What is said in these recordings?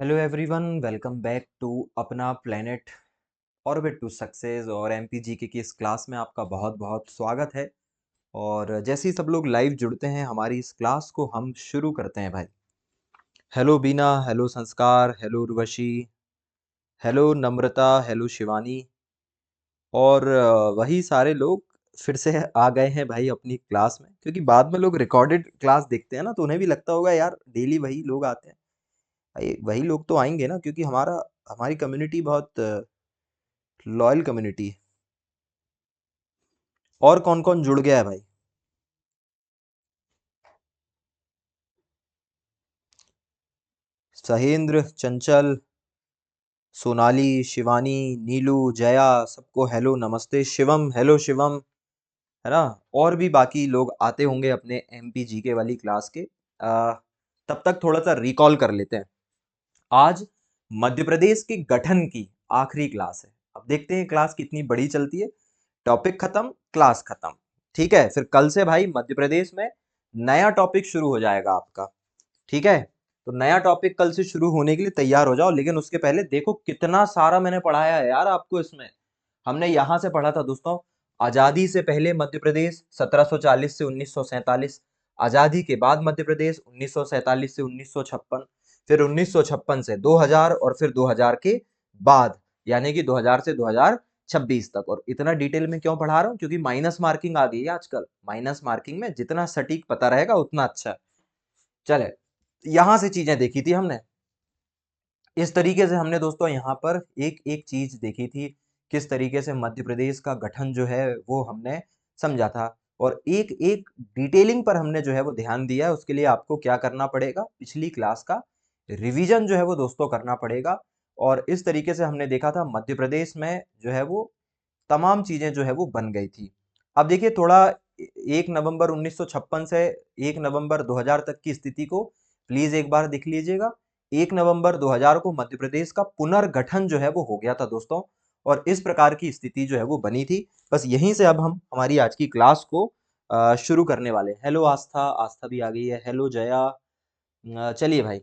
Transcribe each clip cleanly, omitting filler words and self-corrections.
Hello everyone, welcome back to अपना Planet Orbit to success. और MPGK की इस क्लास में आपका बहुत बहुत स्वागत है। और जैसे ही सब लोग लाइव जुड़ते हैं हमारी इस क्लास को हम शुरू करते हैं भाई। हेलो बीना, हेलो संस्कार, हेलो उर्वशी, हेलो नम्रता, हेलो शिवानी। और वही सारे लोग फिर से आ गए हैं भाई अपनी क्लास में, क्योंकि बाद में लोग रिकॉर्डेड क्लास देखते हैं ना, तो उन्हें भी लगता होगा यार डेली वही लोग आते हैं। भाई वही लोग तो आएंगे ना, क्योंकि हमारी कम्युनिटी बहुत लॉयल कम्युनिटी है। और कौन कौन जुड़ गया है भाई? सहेंद्र, चंचल, सोनाली, शिवानी, नीलू, जया, सबको हेलो नमस्ते। शिवम, हेलो शिवम, है ना। और भी बाकी लोग आते होंगे अपने एमपीजीके वाली क्लास के। तब तक थोड़ा सा रिकॉल कर लेते हैं। आज मध्य प्रदेश के गठन की आखिरी क्लास है। अब देखते हैं क्लास कितनी बड़ी चलती है। टॉपिक खत्म, क्लास खत्म। ठीक है, फिर कल से भाई मध्य प्रदेश में नया टॉपिक शुरू हो जाएगा आपका। ठीक है, तो नया टॉपिक कल से शुरू होने के लिए तैयार हो जाओ। लेकिन उसके पहले देखो कितना सारा मैंने पढ़ाया है यार आपको इसमें। हमने यहां से पढ़ा था दोस्तों, आजादी से पहले मध्य प्रदेश 1740 से 1947। आजादी के बाद मध्य प्रदेश 1947 से 1956। फिर 1956 से 2000, और फिर 2000 के बाद यानी कि 2000 से 2026 तक। और इतना डिटेल में क्यों पढ़ा रहा हूं? क्योंकि माइनस मार्किंग आ गई है आजकल। माइनस मार्किंग में जितना सटीक पता रहेगा उतना अच्छा है। चले, यहां से चीजें देखी थी हमने। इस तरीके से हमने दोस्तों यहाँ पर एक एक चीज देखी थी। किस तरीके से मध्य प्रदेश का गठन जो है वो हमने समझा था। और एक एक डिटेलिंग पर हमने जो है वो ध्यान दिया है। उसके लिए आपको क्या करना पड़ेगा? पिछली क्लास का रिवीजन जो है वो दोस्तों करना पड़ेगा। और इस तरीके से हमने देखा था मध्य प्रदेश में जो है वो तमाम चीजें जो है वो बन गई थी। अब देखिए थोड़ा 1 नवंबर 1956 से 1 नवंबर 2000 तक की स्थिति को प्लीज एक बार देख लीजिएगा। 1 नवंबर 2000 को मध्य प्रदेश का पुनर्गठन जो है वो हो गया था दोस्तों। और इस प्रकार की स्थिति जो है वो बनी थी। बस यहीं से अब हम हमारी आज की क्लास को शुरू करने वाले हैं। हेलो आस्था, आस्था भी आ गई है। हेलो जया। चलिए भाई,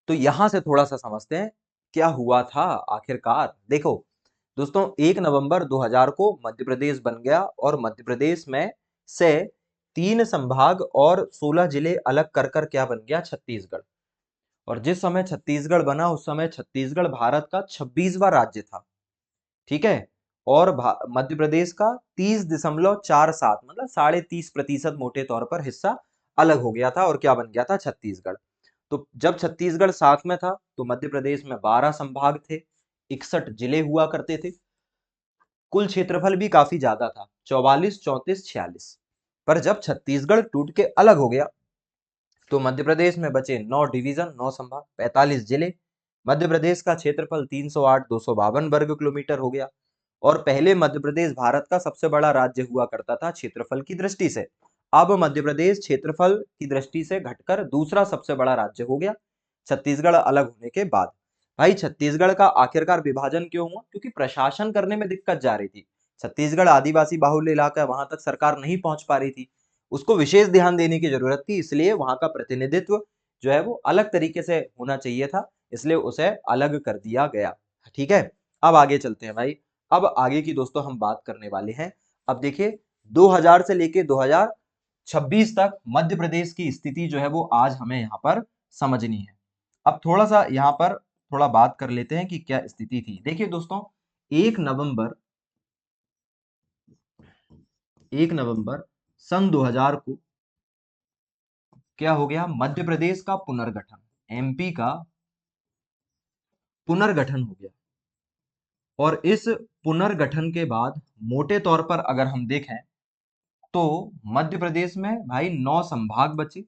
तो यहां से थोड़ा सा समझते हैं क्या हुआ था आखिरकार। देखो दोस्तों, 1 नवंबर 2000 को मध्य प्रदेश बन गया। और मध्य प्रदेश में से 3 संभाग और 16 जिले अलग कर कर क्या बन गया? छत्तीसगढ़। और जिस समय छत्तीसगढ़ बना उस समय छत्तीसगढ़ भारत का 26वां राज्य था। ठीक है। और मध्य प्रदेश का 30.47 मतलब 30.5% मोटे तौर पर हिस्सा अलग हो गया था। और क्या बन गया था? छत्तीसगढ़। तो जब छत्तीसगढ़ साथ में था तो मध्य प्रदेश में 12 संभाग थे, 61 जिले हुआ करते थे। कुल क्षेत्रफल भी काफी ज्यादा था, 44, 34, 46। पर जब छत्तीसगढ़ टूट के अलग हो गया तो मध्य प्रदेश में बचे 9 डिवीजन, 9 संभाग, 45 जिले। मध्य प्रदेश का क्षेत्रफल 308, 252 वर्ग किलोमीटर हो गया। और पहले मध्य प्रदेश भारत का सबसे बड़ा राज्य हुआ करता था क्षेत्रफल की दृष्टि से। अब मध्य प्रदेश क्षेत्रफल की दृष्टि से घटकर दूसरा सबसे बड़ा राज्य हो गया छत्तीसगढ़ अलग होने के बाद। भाई छत्तीसगढ़ का आखिरकार विभाजन क्यों हुआ? क्योंकि प्रशासन करने में दिक्कत जा रही थी। छत्तीसगढ़ आदिवासी बाहुल्य इलाका है, वहां तक सरकार नहीं पहुंच पा रही थी। उसको विशेष ध्यान देने की जरूरत थी, इसलिए वहां का प्रतिनिधित्व जो है वो अलग तरीके से होना चाहिए था, इसलिए उसे अलग कर दिया गया। ठीक है, अब आगे चलते हैं भाई। अब आगे की दोस्तों हम बात करने वाले हैं। अब देखिए 2000 से लेके 2026 तक मध्य प्रदेश की स्थिति जो है वो आज हमें यहाँ पर समझनी है। अब थोड़ा सा यहाँ पर थोड़ा बात कर लेते हैं कि क्या स्थिति थी। देखिए दोस्तों, 1 नवंबर 1 नवंबर सन 2000 को क्या हो गया? मध्य प्रदेश का पुनर्गठन, एमपी का पुनर्गठन हो गया। और इस पुनर्गठन के बाद मोटे तौर पर अगर हम देखें तो मध्य प्रदेश में भाई 9 संभाग बचे।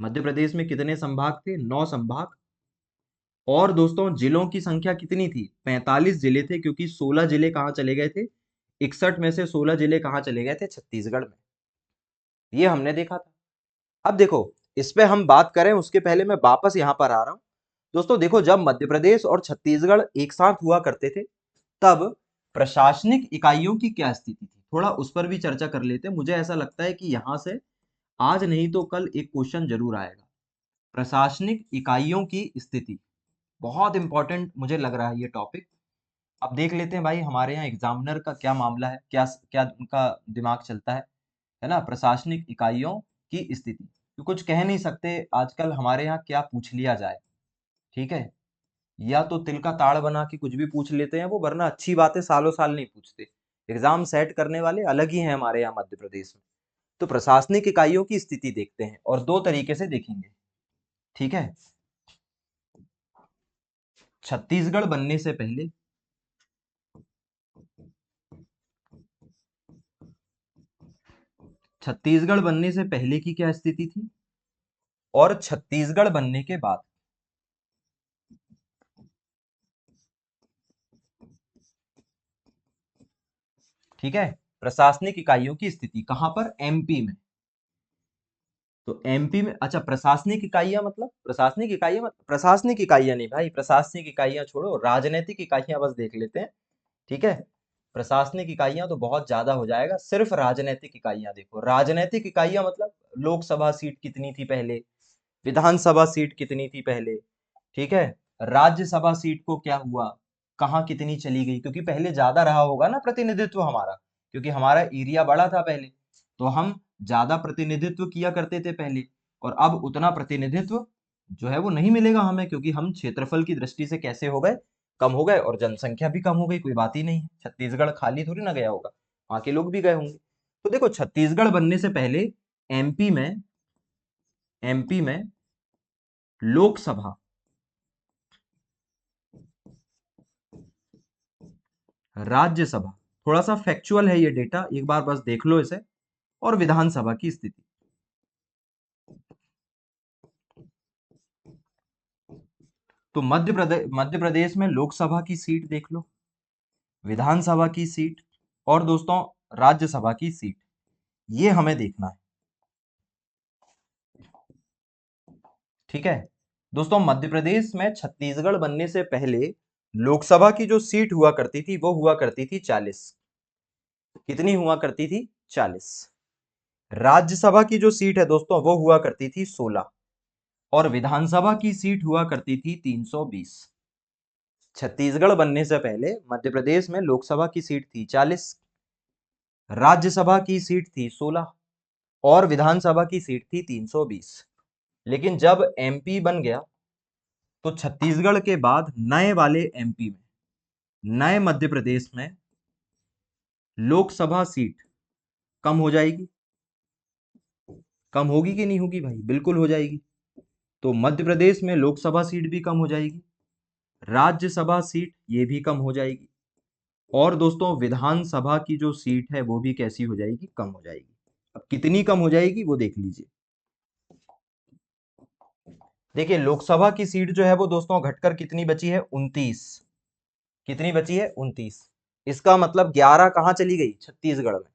मध्य प्रदेश में कितने संभाग थे? 9 संभाग। और दोस्तों जिलों की संख्या कितनी थी? 45 जिले थे, क्योंकि 16 जिले कहाँ चले गए थे? 61 में से 16 जिले कहाँ चले गए थे? छत्तीसगढ़ में। ये हमने देखा था। अब देखो, इस पे हम बात करें उसके पहले मैं वापस यहां पर आ रहा हूं। दोस्तों देखो, जब मध्य प्रदेश और छत्तीसगढ़ एक साथ हुआ करते थे तब प्रशासनिक इकाइयों की क्या स्थिति थी, थोड़ा उस पर भी चर्चा कर लेते हैं। मुझे ऐसा लगता है कि यहां से आज नहीं तो कल एक क्वेश्चन जरूर आएगा। प्रशासनिक इकाइयों की स्थिति। बहुत इंपॉर्टेंट मुझे लग रहा है ये टॉपिक। अब देख लेते हैं भाई हमारे यहाँ एग्जामिनर का क्या मामला है, क्या क्या उनका दिमाग चलता है ना। प्रशासनिक इकाइयों की स्थिति, तो कुछ कह नहीं सकते आजकल हमारे यहाँ क्या पूछ लिया जाए, ठीक है। या तो तिल का ताड़ बना के कुछ भी पूछ लेते हैं वो, वरना अच्छी बातें सालों साल नहीं पूछते। एग्जाम सेट करने वाले अलग ही हैं हमारे यहाँ मध्य प्रदेश में। तो प्रशासनिक इकाइयों की स्थिति देखते हैं और दो तरीके से देखेंगे, ठीक है। छत्तीसगढ़ बनने से पहले छत्तीसगढ़ बनने से पहले की क्या स्थिति थी और छत्तीसगढ़ बनने के बाद, ठीक है। प्रशासनिक इकाइयों की स्थिति कहां पर, एमपी में। तो एमपी में, अच्छा प्रशासनिक इकाइयां मतलब, प्रशासनिक इकाइयां नहीं भाई, प्रशासनिक इकाइयां छोड़ो, राजनीतिक इकाइयां बस देख लेते हैं, ठीक है। प्रशासनिक इकाइयां तो बहुत ज्यादा हो जाएगा, सिर्फ राजनीतिक इकाइयां देखो। राजनीतिक इकाइयां मतलब लोकसभा सीट कितनी थी पहले, विधानसभा सीट कितनी थी पहले, ठीक है। राज्यसभा सीट को क्या हुआ, कहाँ कितनी चली गई, क्योंकि पहले ज्यादा रहा होगा ना प्रतिनिधित्व हमारा, क्योंकि हमारा एरिया बड़ा था पहले, तो हम ज्यादा प्रतिनिधित्व किया करते थे पहले। और अब उतना प्रतिनिधित्व जो है वो नहीं मिलेगा हमें, क्योंकि हम क्षेत्रफल की दृष्टि से कैसे हो गए, कम हो गए, और जनसंख्या भी कम हो गई। कोई बात ही नहीं है, छत्तीसगढ़ खाली थोड़ी ना गया होगा, वहां के लोग भी गए होंगे। तो देखो छत्तीसगढ़ बनने से पहले एमपी में एमपी में लोकसभा, राज्यसभा, थोड़ा सा फैक्चुअल है ये डेटा, एक बार बस देख लो इसे, और विधानसभा की स्थिति। तो मध्य प्रदेश में लोकसभा की सीट देख लो, विधानसभा की सीट, और दोस्तों राज्यसभा की सीट, ये हमें देखना है, ठीक है। दोस्तों मध्य प्रदेश में छत्तीसगढ़ बनने से पहले लोकसभा की जो सीट हुआ करती थी वो हुआ करती थी 40। कितनी हुआ करती थी, 40। राज्यसभा की जो सीट है दोस्तों वो हुआ करती थी 16, और विधानसभा की सीट हुआ करती थी 320। छत्तीसगढ़ बनने से पहले मध्य प्रदेश में लोकसभा की सीट थी 40, राज्यसभा की सीट थी 16, और विधानसभा की सीट थी 320। लेकिन जब एमपी बन गया तो छत्तीसगढ़ के बाद नए वाले एमपी में, नए मध्य प्रदेश में लोकसभा सीट कम हो जाएगी। कम होगी कि नहीं होगी भाई, बिल्कुल हो जाएगी। तो मध्य प्रदेश में लोकसभा सीट भी कम हो जाएगी, राज्यसभा सीट ये भी कम हो जाएगी, और दोस्तों विधानसभा की जो सीट है वो भी कैसी हो जाएगी, कम हो जाएगी। अब कितनी कम हो जाएगी वो देख लीजिए। देखिए लोकसभा की सीट जो है वो दोस्तों घटकर कितनी बची है, 29। कितनी बची है, 29। इसका मतलब 11 कहाँ चली गई, छत्तीसगढ़ में।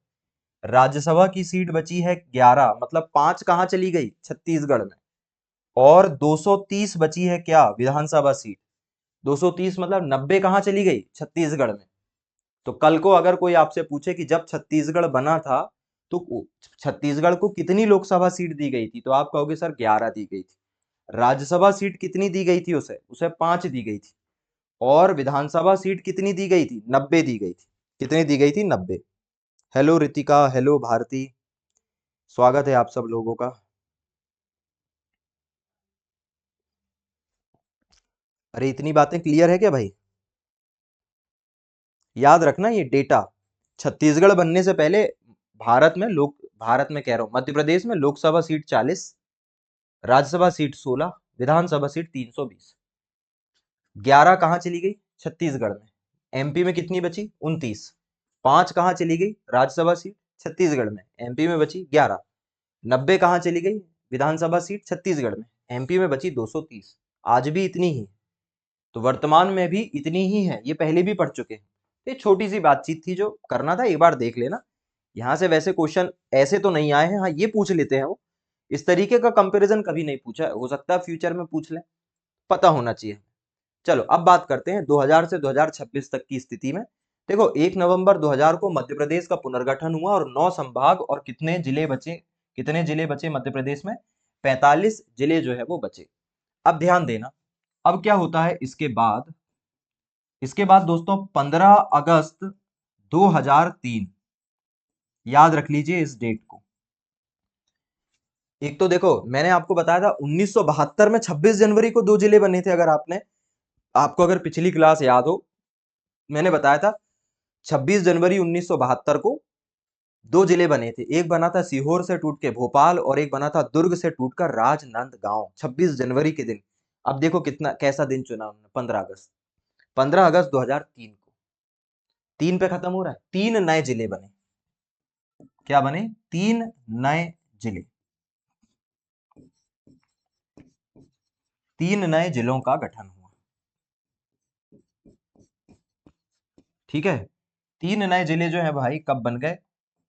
राज्यसभा की सीट बची है 11, मतलब 5 कहाँ चली गई, छत्तीसगढ़ में। और 230 बची है क्या, विधानसभा सीट। 230 मतलब 90 कहाँ चली गई, छत्तीसगढ़ में। तो कल को अगर कोई आपसे पूछे कि जब छत्तीसगढ़ बना था तो छत्तीसगढ़ को कितनी लोकसभा सीट दी गई थी, तो आप कहोगे सर 11 दी गई थी। राज्यसभा सीट कितनी दी गई थी उसे उसे 5 दी गई थी, और विधानसभा सीट कितनी दी गई थी, 90 दी गई थी। कितनी दी गई थी, 90। हेलो रितिका, हेलो भारती, स्वागत है आप सब लोगों का। अरे इतनी बातें क्लियर है क्या भाई, याद रखना ये डेटा। छत्तीसगढ़ बनने से पहले भारत में कह रहा हूं, मध्य प्रदेश में लोकसभा सीट 40, राज्यसभा सीट 16, विधानसभा सीट 320। 11 कहाँ चली गई, छत्तीसगढ़ में। एमपी में कितनी बची, 29। 5 कहाँ चली गई, राज्यसभा सीट, छत्तीसगढ़ में। एमपी में बची 11। 90 कहाँ चली गई, विधानसभा सीट, छत्तीसगढ़ में। एमपी में बची 230। आज भी इतनी ही, तो वर्तमान में भी इतनी ही है, ये पहले भी पढ़ चुके हैं। ये छोटी सी बातचीत थी जो करना था, एक बार देख लेना। यहाँ से वैसे क्वेश्चन ऐसे तो नहीं आए हैं, हाँ ये पूछ लेते हैं वो, इस तरीके का कंपैरिजन कभी नहीं पूछा है, हो सकता है फ्यूचर में पूछ ले, पता होना चाहिए। चलो अब बात करते हैं 2000 से 2026 तक की स्थिति में। देखो 1 नवंबर 2000 को मध्य प्रदेश का पुनर्गठन हुआ और 9 संभाग और कितने जिले बचे, मध्य प्रदेश में 45 जिले जो है वो बचे। अब ध्यान देना, अब क्या होता है इसके बाद दोस्तों 15 अगस्त 2003, याद रख लीजिए इस डेट को। एक तो देखो मैंने आपको बताया था 1972 में 26 जनवरी को 2 जिले बने थे। आपको अगर पिछली क्लास याद हो, मैंने बताया था 26 जनवरी 1972 को 2 जिले बने थे। एक बना था सीहोर से टूट के भोपाल और एक बना था दुर्ग से टूटकर राजनांदगांव 26 जनवरी के दिन। अब देखो कैसा दिन चुना उन्होंने, 15 अगस्त 2003 को। 3 पे खत्म हो रहा है। 3 नए जिले बने। क्या बने? 3 नए जिले। 3 नए जिलों का गठन हुआ। ठीक है, 3 नए जिले जो है भाई कब बन गए?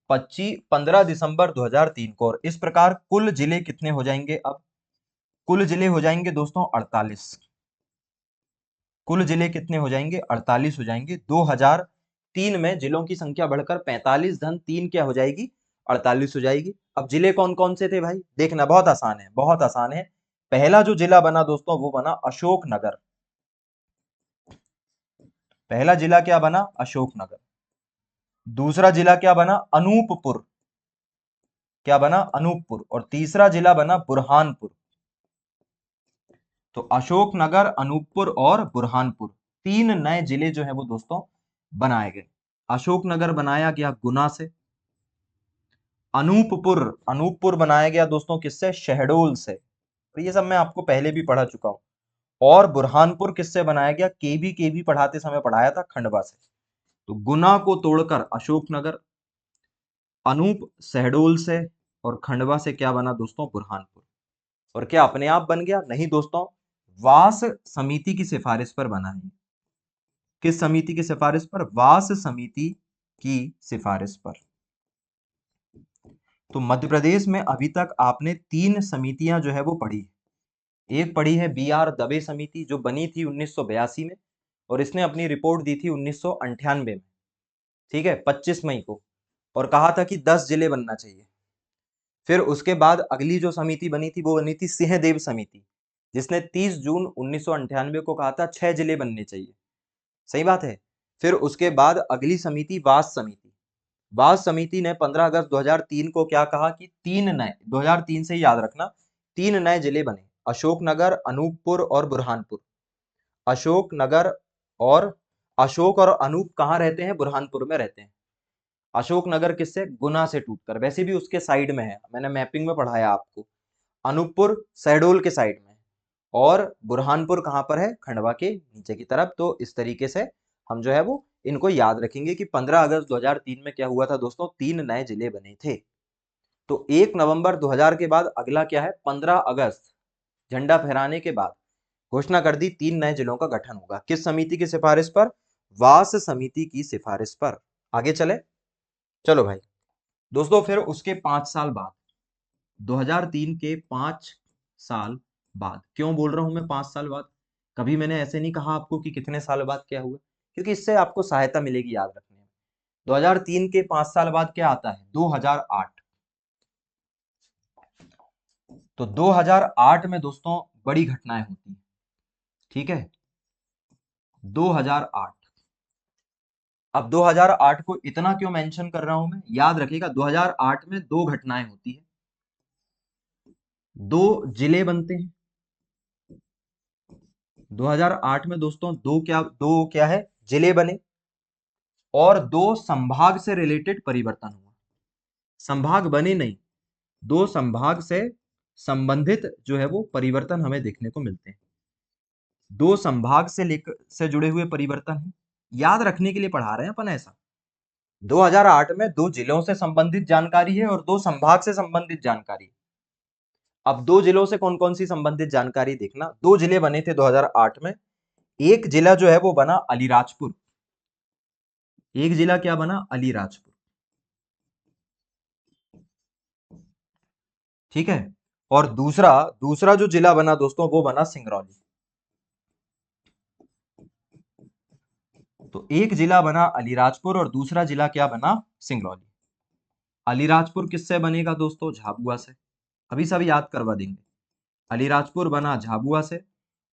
15 दिसंबर 2003 को। और इस प्रकार कुल जिले कितने हो जाएंगे? अब कुल जिले हो जाएंगे दोस्तों 48। कुल जिले कितने हो जाएंगे? 48 हो जाएंगे। 2003 में जिलों की संख्या बढ़कर 45 धन 3 क्या हो जाएगी? 48 हो जाएगी। अब जिले कौन कौन से थे भाई? देखना बहुत आसान है, बहुत आसान है। पहला जो जिला बना दोस्तों वो बना अशोकनगर। पहला जिला क्या बना? अशोकनगर। दूसरा जिला क्या बना? अनूपपुर। क्या बना? अनूपपुर। और तीसरा जिला बना बुरहानपुर। तो अशोकनगर, अनूपपुर और बुरहानपुर, 3 नए जिले जो है वो दोस्तों बनाए गए। अशोकनगर बनाया गया गुना से। अनूपपुर बनाया गया दोस्तों किससे? शहडोल से। तो ये सब मैं आपको पहले भी पढ़ा चुका हूं। और बुरहानपुर किससे बनाया गया? केबी पढ़ाते समय पढ़ाया था, खंडवा से। तो गुना को तोड़कर अशोकनगर, अनूप शहडोल से, और खंडवा से क्या बना दोस्तों? बुरहानपुर। और क्या अपने आप बन गया? नहीं दोस्तों, वास समिति की सिफारिश पर बना है। किस समिति की सिफारिश पर? वास समिति की सिफारिश पर। तो मध्य प्रदेश में अभी तक आपने 3 समितियां जो है वो पढ़ी। एक पढ़ी है BR दबे समिति, जो बनी थी 1982 में, और इसने अपनी रिपोर्ट दी थी 1998 में। ठीक है, 25 मई को, और कहा था कि 10 जिले बनना चाहिए। फिर उसके बाद अगली जो समिति बनी थी वो बनी थी सिंहदेव समिति, जिसने 30 जून 1998 को कहा था 6 जिले बनने चाहिए। सही बात है। फिर उसके बाद अगली समिति वास समिति। वास समिति ने 15 अगस्त 2003 को क्या कहा कि 3 नए, 2003 से ही याद रखना, 3 नए जिले बने, अशोकनगर, अनूपपुर और बुरहानपुर। अशोकनगर और अशोक और अनूप कहाँ रहते हैं? बुरहानपुर में रहते हैं। अशोकनगर किससे? गुना से टूटकर। वैसे भी उसके साइड में है, मैंने मैपिंग में पढ़ाया आपको। अनूपपुर शहडोल के साइड में, और बुरहानपुर कहां पर है? खंडवा के नीचे की तरफ। तो इस तरीके से हम जो है वो इनको याद रखेंगे कि 15 अगस्त 2003 में क्या हुआ था दोस्तों? 3 नए जिले बने थे। तो 1 नवंबर 2000 के बाद अगला क्या है? 15 अगस्त, झंडा फहराने के बाद घोषणा कर दी 3 नए जिलों का गठन होगा। किस समिति की सिफारिश पर? वास समिति की सिफारिश पर। आगे चले, चलो भाई दोस्तों। फिर उसके 5 साल बाद, 2003 के 5 साल बाद, क्यों बोल रहा हूं मैं 5 साल बाद? कभी मैंने ऐसे नहीं कहा आपको कि कितने साल बाद क्या हुआ, क्योंकि इससे आपको सहायता मिलेगी याद रखने में। 2003 के 5 साल बाद क्या आता है? 2008। तो 2008 में दोस्तों बड़ी घटनाएं होती हैं। ठीक है, 2008। अब 2008 को इतना क्यों मेंशन कर रहा हूं मैं? याद रखिएगा, 2008 में 2 घटनाएं होती है, 2 जिले बनते हैं। 2008 में दोस्तों दो क्या है? जिले बने, और 2 संभाग से रिलेटेड परिवर्तन हुआ। संभाग बने नहीं, 2 संभाग से संबंधित जो है वो परिवर्तन हमें देखने को मिलते हैं। 2 संभाग से लेकर से जुड़े हुए परिवर्तन हैं, याद रखने के लिए पढ़ा रहे हैं अपन ऐसा। 2008 में 2 जिलों से संबंधित जानकारी है और 2 संभाग से संबंधित जानकारी। अब 2 जिलों से कौन कौन सी संबंधित जानकारी देखना। 2 जिले बने थे 2008 में। एक जिला जो है वो बना अलीराजपुर। एक जिला क्या बना? अलीराजपुर। ठीक है, और दूसरा दूसरा जो जिला बना दोस्तों वो बना सिंगरौली। तो एक जिला बना अलीराजपुर और दूसरा जिला क्या बना? सिंगरौली। अलीराजपुर किससे बनेगा दोस्तों? झाबुआ से। अभी सब याद करवा देंगे। अलीराजपुर बना झाबुआ से,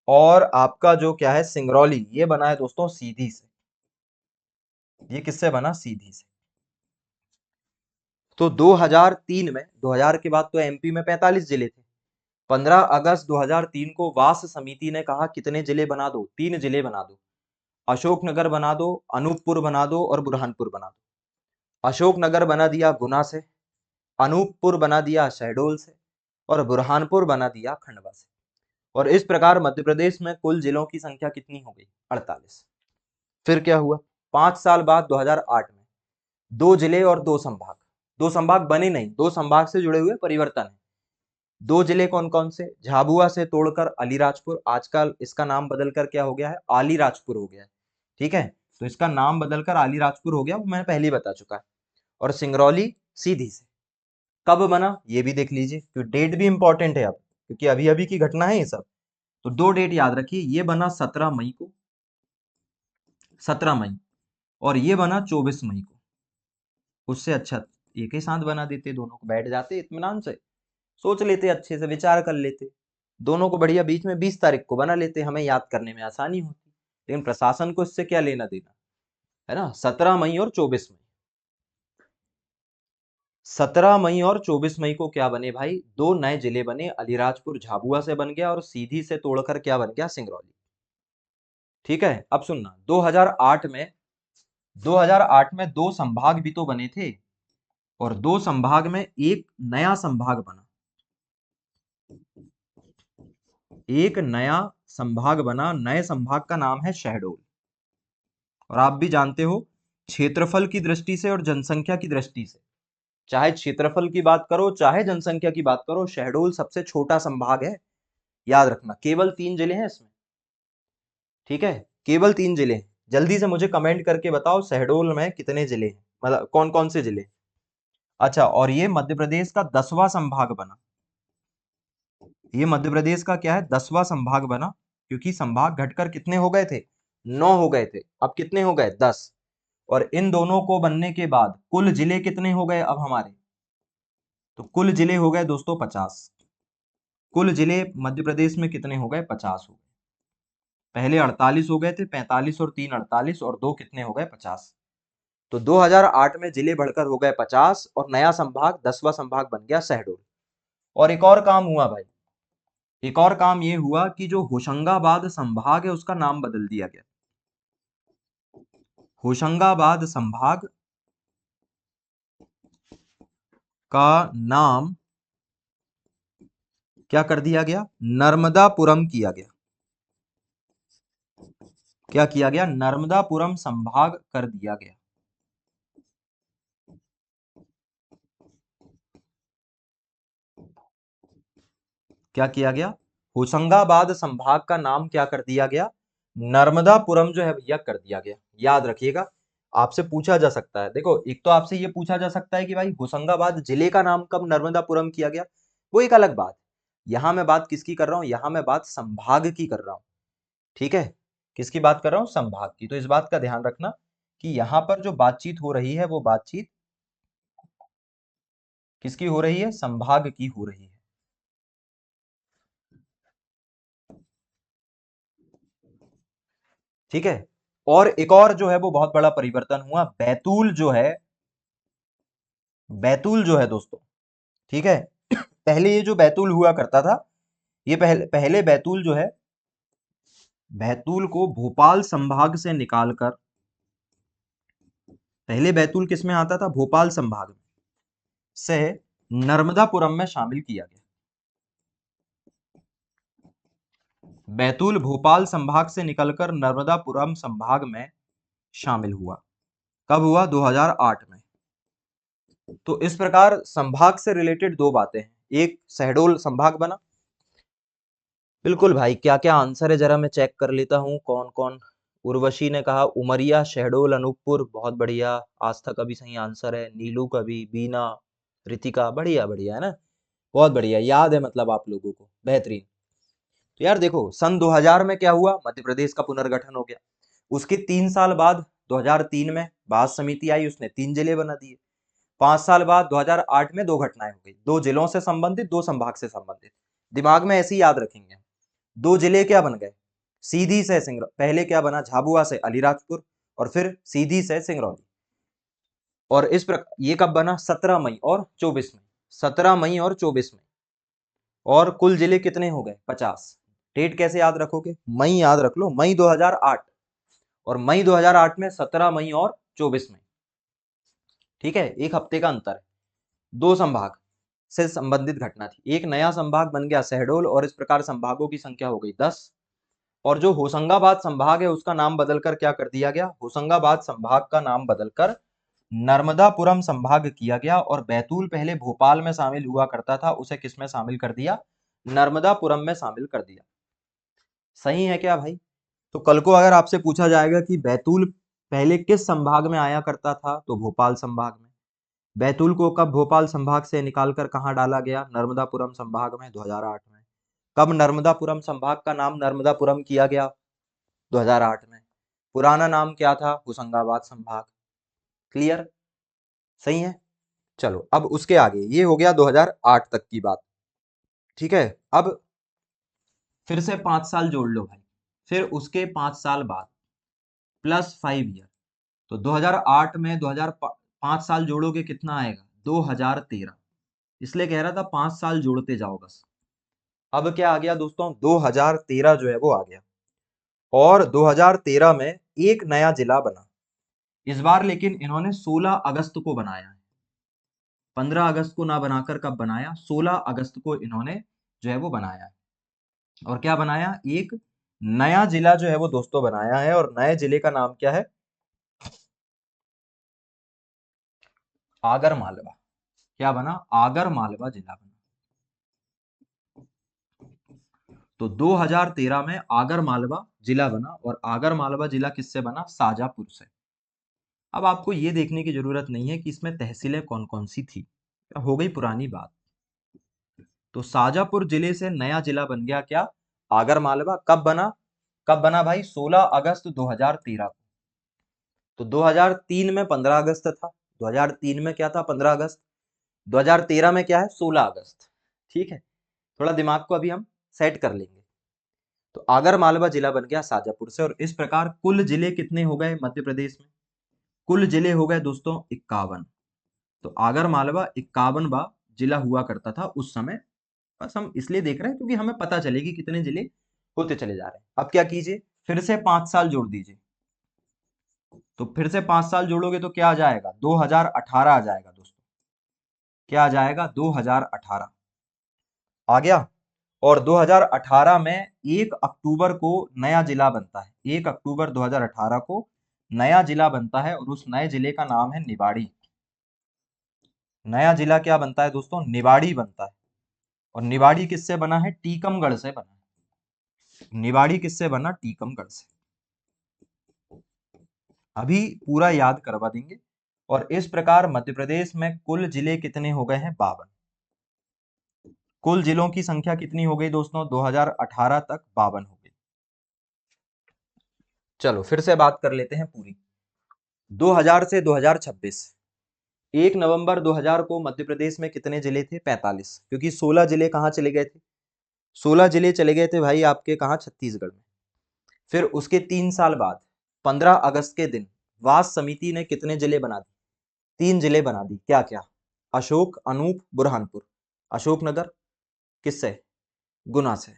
और आपका जो क्या है सिंगरौली, ये बना है दोस्तों सीधी से। ये किससे बना? सीधी से। तो 2003 में, 2000 के बाद तो एमपी में 45 जिले थे। 15 अगस्त 2003 को वास समिति ने कहा कितने जिले बना दो? 3 जिले बना दो। अशोकनगर बना दो, अनूपपुर बना दो और बुरहानपुर बना दो। अशोकनगर बना दिया गुना से, अनूपपुर बना दिया शहडोल से, और बुरहानपुर बना दिया खंडवा से। और इस प्रकार मध्य प्रदेश में कुल जिलों की संख्या कितनी हो गई? 48। फिर क्या हुआ? 5 साल बाद 2008 में 2 जिले और 2 संभाग। 2 संभाग बने नहीं, 2 संभाग से जुड़े हुए परिवर्तन है। 2 जिले कौन कौन से? झाबुआ से तोड़कर अलीराजपुर, आजकल इसका नाम बदलकर क्या हो गया है? आलीराजपुर हो गया है। ठीक है, तो इसका नाम बदलकर आलीराजपुर हो गया, वो मैंने पहले ही बता चुका है। और सिंगरौली सीधी से। कब बना ये भी देख लीजिए, क्योंकि डेट भी इंपॉर्टेंट है अब, क्योंकि अभी अभी की घटना है ये सब। तो 2 डेट याद रखिए, ये बना 17 मई को, 17 मई, और ये बना 24 मई को। उससे अच्छा एक ही साथ बना देते, दोनों को बैठ जाते इत्मीनान से, सोच लेते, अच्छे से विचार कर लेते, दोनों को बढ़िया बीच में 20 तारीख को बना लेते, हमें याद करने में आसानी होती। लेकिन प्रशासन को इससे क्या लेना देना, है ना? 17 मई और 24 मई, 17 मई और 24 मई को क्या बने भाई? 2 नए जिले बने, अलीराजपुर झाबुआ से बन गया और सीधी से तोड़कर क्या बन गया? सिंगरौली। ठीक है, अब सुनना, 2008 में 2 संभाग भी तो बने थे, और 2 संभाग में एक नया संभाग बना। एक नया संभाग बना, नए संभाग का नाम है शहडोल। और आप भी जानते हो, क्षेत्रफल की दृष्टि से और जनसंख्या की दृष्टि से, चाहे क्षेत्रफल की बात करो चाहे जनसंख्या की बात करो, शहडोल सबसे छोटा संभाग है। याद रखना, केवल 3 जिले हैं इसमें। ठीक है, केवल 3 जिले हैं। जल्दी से मुझे कमेंट करके बताओ शहडोल में कितने जिले हैं, मतलब कौन कौन से जिले। अच्छा, और ये मध्य प्रदेश का 10वां संभाग बना। ये मध्य प्रदेश का क्या है? 10वां संभाग बना, क्योंकि संभाग घटकर कितने हो गए थे? 9 हो गए थे, अब कितने हो गए? 10। और इन दोनों को बनने के बाद कुल जिले कितने हो गए अब हमारे? तो कुल जिले हो गए दोस्तों 50। कुल जिले मध्य प्रदेश में कितने हो गए? 50 हो गए। पहले 48 हो गए थे, 45 और 3 48, और 2 कितने हो गए? 50। तो 2008 में जिले बढ़कर हो गए 50, और नया संभाग 10वां संभाग बन गया शहडोल। और एक और काम हुआ भाई, एक और काम ये हुआ कि जो होशंगाबाद संभाग है उसका नाम बदल दिया गया। होशंगाबाद संभाग का नाम क्या कर दिया गया? नर्मदापुरम किया गया। क्या किया गया? नर्मदापुरम संभाग कर दिया गया। क्या किया गया? होशंगाबाद संभाग का नाम क्या कर दिया गया? नर्मदापुरम जो है भैया कर दिया गया। याद रखिएगा, आपसे पूछा जा सकता है, देखो एक तो आपसे ये पूछा जा सकता है कि भाई होशंगाबाद जिले का नाम कब नर्मदापुरम किया गया, वो एक अलग बात। यहां मैं बात किसकी कर रहा हूं? यहां मैं बात संभाग की कर रहा हूं। ठीक है, किसकी बात कर रहा हूं? संभाग की। तो इस बात का ध्यान रखना कि यहां पर जो बातचीत हो रही है वो बातचीत किसकी हो रही है? संभाग की हो रही है। ठीक है, और एक और जो है वो बहुत बड़ा परिवर्तन हुआ, बैतूल जो है, बैतूल जो है दोस्तों, ठीक है, पहले ये जो बैतूल हुआ करता था, ये पहले पहले बैतूल जो है, बैतूल को भोपाल संभाग से निकालकर, पहले बैतूल किस में आता था? भोपाल संभाग में से नर्मदापुरम में शामिल किया गया। बैतूल भोपाल संभाग से निकलकर नर्मदापुरम संभाग में शामिल हुआ। कब हुआ? 2008 में। तो इस प्रकार संभाग से रिलेटेड 2 बातें हैं, एक शहडोल संभाग बना। बिल्कुल भाई, क्या क्या आंसर है जरा मैं चेक कर लेता हूँ कौन कौन। उर्वशी ने कहा उमरिया, शहडोल, अनूपपुर, बहुत बढ़िया। आस्था का भी सही आंसर है, नीलू का भी, बीना, रितिका, बढ़िया बढ़िया, है ना? बहुत बढ़िया, याद है मतलब आप लोगों को, बेहतरीन। तो यार देखो, सन 2000 में क्या हुआ? मध्य प्रदेश का पुनर्गठन हो गया। उसके 3 साल बाद 2003 में बास समिति आई, उसने 3 जिले बना दिए। 5 साल बाद 2008 में 2 घटनाएं हो गई, 2 जिलों से संबंधित, 2 संभाग से संबंधित। दिमाग में ऐसे ही याद रखेंगे। 2 जिले क्या बन गए, सीधी से सिंगरौली, पहले क्या बना, झाबुआ से अलीराजपुर और फिर सीधी से सिंगरौली। और इस प्रकार ये कब बना, 17 मई और 24 मई, 17 मई और 24 मई। और कुल जिले कितने हो गए, 50। डेट कैसे याद रखोगे, मई याद रख लो, मई 2008, और मई 2008 में 17 मई और 24 मई। ठीक है, एक हफ्ते का अंतर है। 2 संभाग से संबंधित घटना थी, एक नया संभाग बन गया शहडोल, और इस प्रकार संभागों की संख्या हो गई 10। और जो होशंगाबाद संभाग है उसका नाम बदलकर क्या कर दिया गया, होशंगाबाद संभाग का नाम बदलकर नर्मदापुरम संभाग किया गया। और बैतूल पहले भोपाल में शामिल हुआ करता था, उसे किस में शामिल कर दिया, नर्मदापुरम में शामिल कर दिया। सही है क्या भाई। तो कल को अगर आपसे पूछा जाएगा कि बैतूल पहले किस संभाग में आया करता था, तो भोपाल संभाग में। बैतूल को कब भोपाल संभाग से निकालकर कहाँ डाला गया, नर्मदापुरम संभाग में, 2008 में। कब नर्मदापुरम संभाग का नाम नर्मदापुरम किया गया, 2008 में। पुराना नाम क्या था, होशंगाबाद संभाग। क्लियर, सही है। चलो अब उसके आगे, ये हो गया 2008 तक की बात। ठीक है, अब फिर से 5 साल जोड़ लो भाई, फिर उसके 5 साल बाद +5 ईयर। तो 2008 में 2005 साल जोड़ोगे कितना आएगा, 2013। इसलिए कह रहा था 5 साल जोड़ते जाओ बस। अब क्या आ गया दोस्तों, 2013 जो है वो आ गया। और 2013 में एक नया जिला बना इस बार, लेकिन इन्होंने 16 अगस्त को बनाया है। 15 अगस्त को ना बनाकर कब बनाया, 16 अगस्त को इन्होंने जो है वो बनाया है। और क्या बनाया, एक नया जिला जो है वो दोस्तों बनाया है। और नए जिले का नाम क्या है, आगर मालवा। क्या बना, आगर मालवा जिला बना। तो 2013 में आगर मालवा जिला बना, और आगर मालवा जिला किससे बना, शाजापुर से। अब आपको ये देखने की जरूरत नहीं है कि इसमें तहसीलें कौन कौन सी थी, हो गई पुरानी बात। तो शाजापुर जिले से नया जिला बन गया क्या, आगर मालवा। कब बना, कब बना भाई, 16 अगस्त 2013 को। तो 2003 में 15 अगस्त था, 2003 में क्या था, 15 अगस्त। 2013 में क्या है, 16 अगस्त। ठीक है, थोड़ा दिमाग को अभी हम सेट कर लेंगे। तो आगर मालवा जिला बन गया शाजापुर से। और इस प्रकार कुल जिले कितने हो गए मध्य प्रदेश में, कुल जिले हो गए दोस्तों 51। तो आगर मालवा 51वां जिला हुआ करता था उस समय। बस हम इसलिए देख रहे हैं क्योंकि हमें पता चले कि कितने जिले होते चले जा रहे हैं। अब क्या कीजिए, फिर से 5 साल जोड़ दीजिए। तो फिर से 5 साल जोड़ोगे तो क्या आ जाएगा, 2018 आ जाएगा दोस्तों। क्या आ जाएगा, 2018 आ गया। और 2018 में 1 अक्टूबर को नया जिला बनता है, 1 अक्टूबर 2018 को नया जिला बनता है, और उस नए जिले का नाम है निवाड़ी। नया जिला क्या बनता है दोस्तों, निवाड़ी बनता है। और निवाड़ी किससे बना है, टीकमगढ़ से बना है। निवाड़ी किससे बना, टीकमगढ़ से। अभी पूरा याद करवा देंगे। और इस प्रकार मध्य प्रदेश में कुल जिले कितने हो गए हैं, 52। कुल जिलों की संख्या कितनी हो गई दोस्तों, 2018 तक 52 हो गई। चलो फिर से बात कर लेते हैं पूरी। 2000 से 2026, 1 नवंबर 2000 को मध्य प्रदेश में कितने जिले थे, 45। क्योंकि 16 जिले कहाँ चले गए थे, 16 जिले चले गए थे भाई आपके कहाँ, छत्तीसगढ़ में। फिर उसके 3 साल बाद 15 अगस्त के दिन वास समिति ने कितने जिले बना दी, 3 जिले बना दी। क्या क्या, अशोक, अनूप, बुरहानपुर। अशोकनगर किससे, गुना से।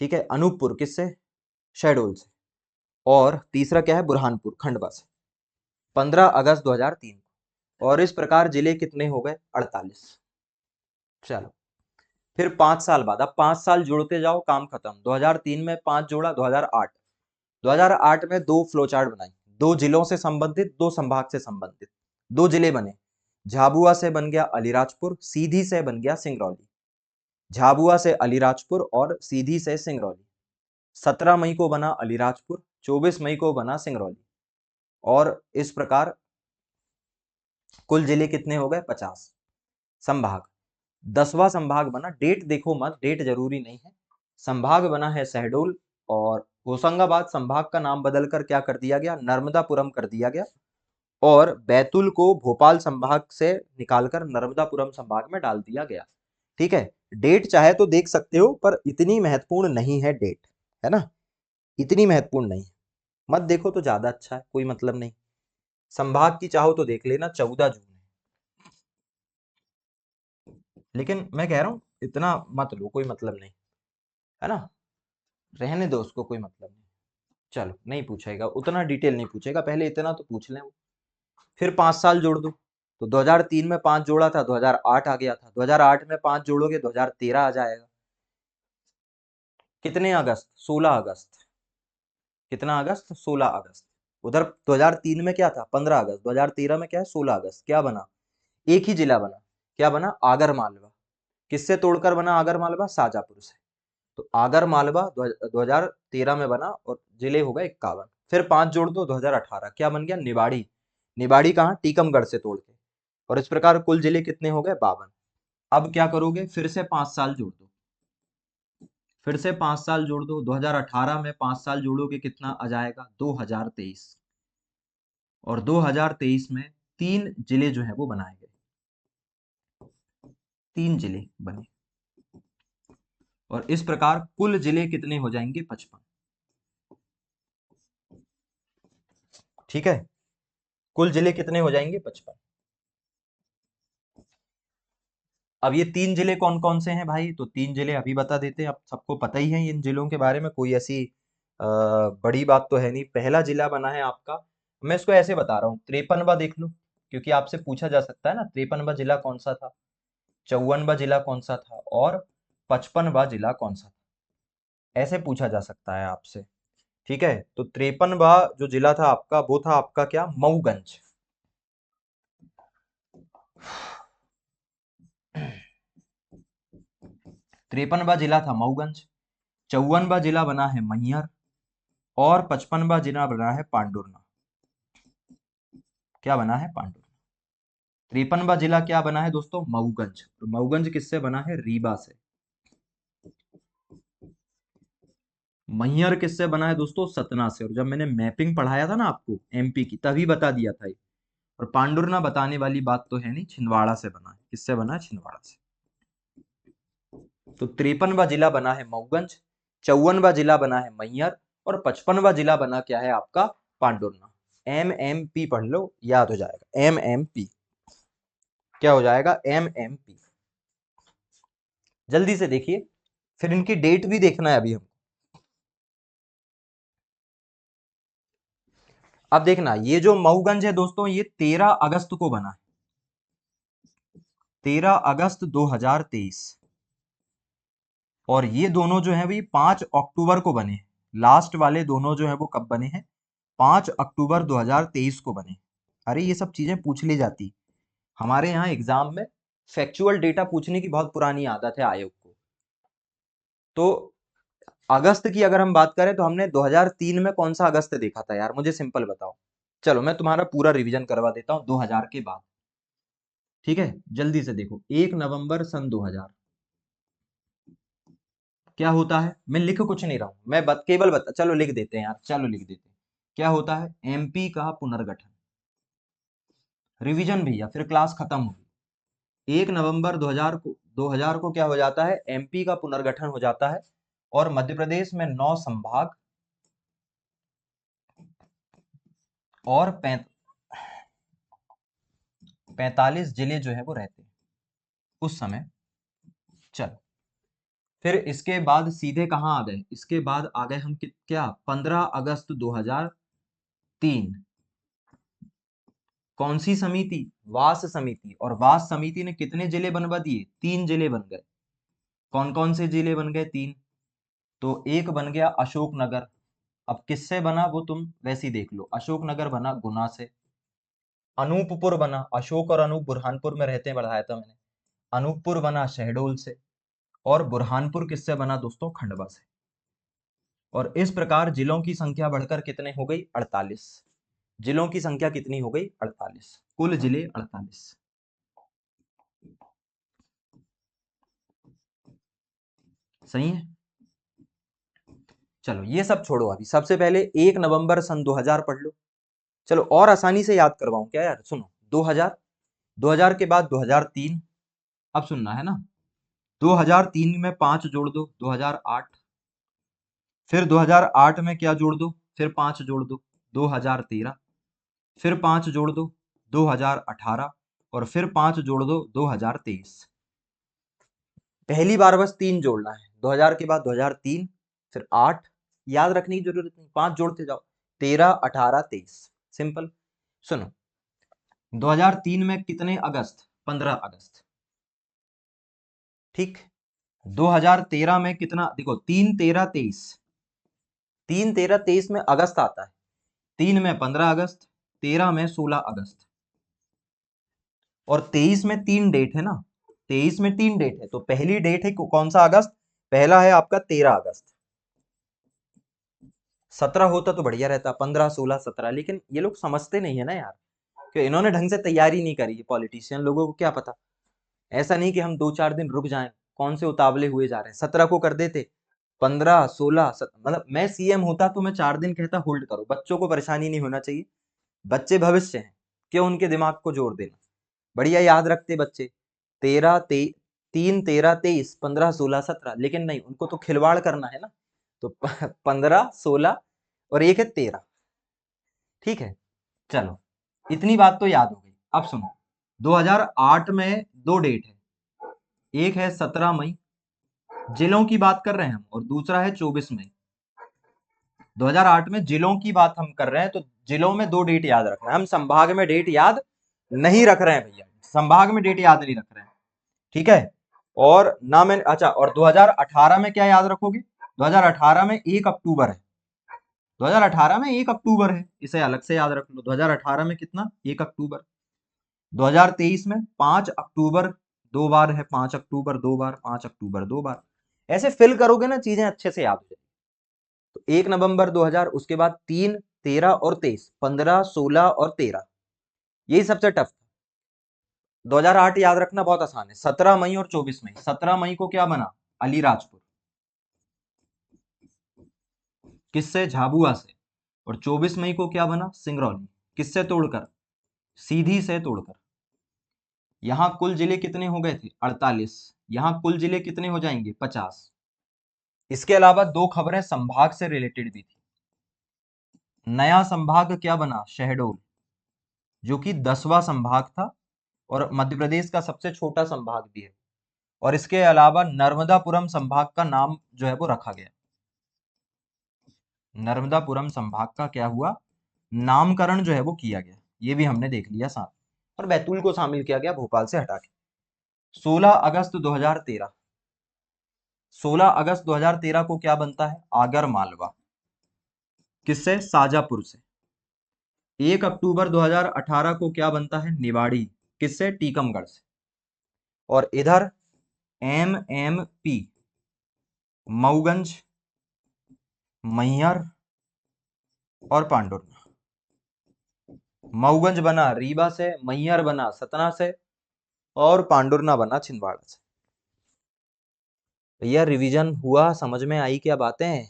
ठीक है, अनूपपुर किससे, शहडोल से। और तीसरा क्या है, बुरहानपुर, खंडवा से। 15 अगस्त 2003। और इस प्रकार जिले कितने हो गए, 48। चलो फिर 5 साल बाद, अब 5 साल जोड़ते जाओ, काम खत्म। 2003 में 5 जोड़ा, 2008। 2008 में 2 फ्लोचार्ट बनाई, 2 जिलों से संबंधित, 2 संभाग से संबंधित। 2 जिले बने, झाबुआ से बन गया अलीराजपुर, सीधी से बन गया सिंगरौली। झाबुआ से अलीराजपुर और सीधी से सिंगरौली। 17 मई को बना अलीराजपुर, 24 मई को बना सिंगरौली। और इस प्रकार कुल जिले कितने हो गए, 50। संभाग 10वां संभाग बना, डेट देखो मत, डेट जरूरी नहीं है। संभाग बना है शहडोल। और होशंगाबाद संभाग का नाम बदलकर क्या कर दिया गया, नर्मदापुरम कर दिया गया। और बैतूल को भोपाल संभाग से निकालकर नर्मदापुरम संभाग में डाल दिया गया। ठीक है, डेट चाहे तो देख सकते हो पर इतनी महत्वपूर्ण नहीं है डेट, है ना, इतनी महत्वपूर्ण नहीं है। मत देखो तो ज्यादा अच्छा है, कोई मतलब नहीं। संभाग की चाहो तो देख लेना, 14 जून है। लेकिन मैं कह रहा हूँ इतना मत लो, कोई मतलब नहीं, है ना, रहने दो उसको, कोई मतलब नहीं। चलो नहीं पूछेगा, उतना डिटेल नहीं पूछेगा, पहले इतना तो पूछ लें वो। फिर 5 साल जोड़ दो, तो 2003 में 5 जोड़ा था, 2008 आ गया था, 2008 में 5 जोड़ोगे 2013 आ जाएगा। कितने अगस्त? 16 अगस्त। कितना अगस्त? 16 अगस्त। उधर 2003 में क्या था? 15 अगस्त। 2013 में क्या है? 16 अगस्त। क्या बना? एक ही जिला बना। क्या बना? आगर मालवा। किससे तोड़कर बना आगर मालवा? शाजापुर से। तो आगर मालवा 2013 में बना और जिले हो गए 51। फिर 5 जोड़ दो, 2018 क्या बन गया? निवाड़ी। निवाड़ी कहाँ? टीकमगढ़ से तोड़ के। और इस प्रकार कुल जिले कितने हो गए? 52। अब क्या करोगे? फिर से 5 साल जोड़ दो, फिर से 5 साल जोड़ दो, 2018 में 5 साल जोड़ोगे कितना आ जाएगा? 2023। और 2023 में 3 जिले जो है वो बनाए गए, 3 जिले बने। और इस प्रकार कुल जिले कितने हो जाएंगे? 55। ठीक है, कुल जिले कितने हो जाएंगे? 55। अब ये 3 जिले कौन कौन से हैं भाई? तो 3 जिले अभी बता देते हैं, अब सबको पता ही है इन जिलों के बारे में, कोई ऐसी बड़ी बात तो है नहीं। पहला जिला बना है आपका, मैं इसको ऐसे बता रहा हूँ, 53वां देख लो, क्योंकि आपसे पूछा जा सकता है ना 53वां जिला कौन सा था, 54वां जिला कौन सा था, और 55वां जिला कौन सा था, ऐसे पूछा जा सकता है आपसे। ठीक है, तो 53वां जो जिला था आपका, वो था आपका क्या? मऊगंज। 53वां जिला था मऊगंज। 54वां जिला बना है मैहर। और 55वां जिला बना है पांडुर्ना। क्या बना है? पांडुर्ना। 53वां जिला क्या बना है दोस्तों? मऊगंज। तो मऊगंज किससे बना है? रीवा से। मैहर किससे बना है दोस्तों? सतना से। और जब मैंने मैपिंग पढ़ाया था ना आपको एमपी की, तभी बता दिया था ये। और पांडुर्ना बताने वाली बात तो है नहीं, छिंदवाड़ा से बना है। किससे बना है? छिंदवाड़ा से। तो 53वां जिला बना है मऊगंज, 54वां जिला बना है मैहर, और 55वां जिला बना क्या है आपका? पांडुर्ना। MMP पढ़ लो, याद हो जाएगा। MMP क्या हो जाएगा? MMP। जल्दी से देखिए, फिर इनकी डेट भी देखना है अभी हम। अब देखना, ये जो मऊगंज है दोस्तों, ये 13 अगस्त को बना है, 13 अगस्त 2023। और ये दोनों जो है, भी 5 अक्टूबर को बने। लास्ट वाले दोनों जो है वो कब बने हैं? 5 अक्टूबर 2023 को बने। अरे ये सब चीजें पूछ ली जाती हमारे यहाँ एग्जाम में, फैक्चुअल डेटा पूछने की बहुत पुरानी आदत है आयोग को। तो अगस्त की अगर हम बात करें, तो हमने 2003 में कौन सा अगस्त देखा था यार? मुझे सिंपल बताओ। चलो मैं तुम्हारा पूरा रिवीजन करवा देता हूँ 2000 के बाद। ठीक है, जल्दी से देखो, 1 नवंबर सन 2000 क्या होता है? मैं लिख कुछ नहीं रहा हूं, मैं केवल बता, चलो लिख देते हैं यार, चलो लिख देते हैं। क्या होता है? एमपी का पुनर्गठन। रिवीजन भैया, फिर क्लास खत्म होगी। 1 नवंबर 2000 को क्या हो जाता है? एमपी का पुनर्गठन हो जाता है। और मध्य प्रदेश में 9 संभाग और 45 जिले जो है वो रहते हैं उस समय। चलो, फिर इसके बाद सीधे कहाँ आ गए? इसके बाद आ गए हम क्या? 15 अगस्त 2003। कौन सी समिति? वास समिति। और वास समिति ने कितने जिले बनवा दिए? 3 जिले बन गए। कौन कौन से जिले बन गए? 3। तो एक बन गया अशोकनगर। अब किससे बना वो तुम वैसे ही देख लो। अशोकनगर बना गुना से। अनूपपुर बना, अशोक और अनूप बुरहानपुर में रहते हैं, बढ़ाया था मैंने। अनूपपुर बना शहडोल से। और बुरहानपुर किससे बना दोस्तों? खंडवा से। और इस प्रकार जिलों की संख्या बढ़कर कितने हो गई? 48। जिलों की संख्या कितनी हो गई? 48। कुल जिले 48। सही है। चलो ये सब छोड़ो, अभी सबसे पहले 1 नवंबर सन 2000 पढ़ लो। चलो और आसानी से याद करवाऊं क्या यार? सुनो, 2000, 2000 के बाद 2003। अब सुनना है ना, 2003 में 5 जोड़ दो 2008, फिर 2008 में क्या जोड़ दो, फिर 5 जोड़ दो 2013, फिर 5 जोड़ दो 2018 और फिर 5 जोड़ दो 2023। पहली बार बस 3 जोड़ना है, 2000 के बाद 2003 फिर 8, याद रखने की जरूरत नहीं, 5 जोड़ते जाओ, 13, 18, 23, सिंपल। सुनो, 2003 में कितने अगस्त, 15 अगस्त, ठीक। 2013 में कितना, देखो 3, 13, 23, 3, 13, 23 में अगस्त आता है, 3 में 15 अगस्त, 13 में 16 अगस्त और 23 में 3 डेट है ना, 23 में 3 डेट है, तो पहली डेट है कौन सा अगस्त, पहला है आपका 13 अगस्त। 17 होता तो बढ़िया रहता, 15, 16, 17, लेकिन ये लोग समझते नहीं है ना यार, कि इन्होंने ढंग से तैयारी नहीं करी है, पॉलिटिशियन लोगों को क्या पता। ऐसा नहीं कि हम 2-4 दिन रुक जाएं, कौन से उतावले हुए जा रहे हैं, 17 को कर देते, 15, 16, मतलब मैं सीएम होता तो मैं 4 दिन कहता होल्ड करो, बच्चों को परेशानी नहीं होना चाहिए, बच्चे भविष्य हैं, क्यों उनके दिमाग को जोर देना, बढ़िया याद रखते बच्चे, 13, 3, 13, 23, 15, 16, 17, लेकिन नहीं, उनको तो खिलवाड़ करना है ना, तो 15, 16 और एक है 13, ठीक है। चलो, इतनी बात तो याद हो गई। अब सुनो, 2008 में 2 डेट है, एक है 17 मई, जिलों की बात कर रहे हैं हम, और दूसरा है 24 मई। 2008 में जिलों की बात हम कर रहे हैं, तो जिलों में 2 डेट याद रखना है, हम संभाग में डेट याद नहीं रख रहे हैं भैया, संभाग में डेट याद नहीं रख रहे हैं, ठीक है। और ना मैं, अच्छा, और 2018 में क्या याद रखोगे, 2018 में 1 अक्टूबर है, 2018 में 1 अक्टूबर है, इसे अलग से याद रख लो, 2018 में कितना, 1 अक्टूबर। 2023 में 5 अक्टूबर 2 बार है, 5 अक्टूबर 2 बार, 5 अक्टूबर 2 बार, ऐसे फिल करोगे ना चीजें अच्छे से याद हो जाएगी। तो 1 नवंबर 2000, उसके बाद 3, 13 और 23, 15, 16 और 13, यही सबसे टफ था। 2008 याद रखना बहुत आसान है, 17 मई और 24 मई। 17 मई को क्या बना, अलीराजपुर, किससे, झाबुआ से, और 24 मई को क्या बना, सिंगरौली, किससे तोड़कर, सीधी से तोड़कर। यहां कुल जिले कितने हो गए थे, 48, यहां कुल जिले कितने हो जाएंगे, 50। इसके अलावा 2 खबरें संभाग से रिलेटेड भी थी, नया संभाग क्या बना, शहडोल, जो कि 10वां संभाग था और मध्य प्रदेश का सबसे छोटा संभाग भी है, और इसके अलावा नर्मदापुरम संभाग का नाम जो है वो रखा गया, नर्मदापुरम संभाग का क्या हुआ, नामकरण जो है वो किया गया, ये भी हमने देख लिया साथ, और बैतूल को शामिल किया गया भोपाल से हटा के। 16 अगस्त 2013, 16 अगस्त 2013 को क्या बनता है, आगर मालवा, किससे, शाजापुर से। 1 अक्टूबर 2018 को क्या बनता है, निवाड़ी, किससे, टीकमगढ़ से। और इधर MMP, मऊगंज, मैहर और पांडुर्ना। मऊगंज बना रीवा से, मैहर बना सतना से और पांडुर्ना बना छिंदवाड़ा से। भैया रिवीजन हुआ, समझ में आई क्या बातें।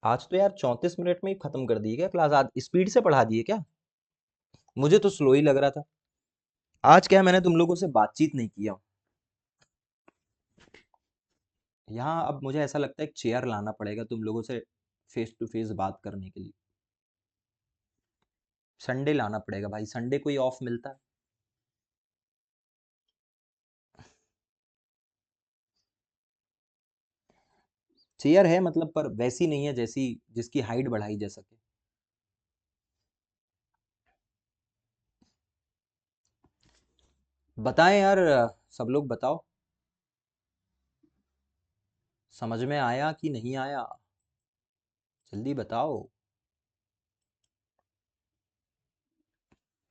आज तो यार 34 मिनट में ही खत्म कर दी क्या क्लास, आज स्पीड से पढ़ा दिए क्या, मुझे तो स्लो ही लग रहा था। आज क्या है, मैंने तुम लोगों से बातचीत नहीं किया, यहाँ अब मुझे ऐसा लगता है एक चेयर लाना पड़ेगा तुम लोगों से फेस टू फेस बात करने के लिए, संडे लाना पड़ेगा भाई, संडे कोई ऑफ मिलता है। चेयर है मतलब, पर वैसी नहीं है जैसी जिसकी हाइट बढ़ाई जा सके। बताएं यार, सब लोग बताओ, समझ में आया कि नहीं आया, जल्दी बताओ,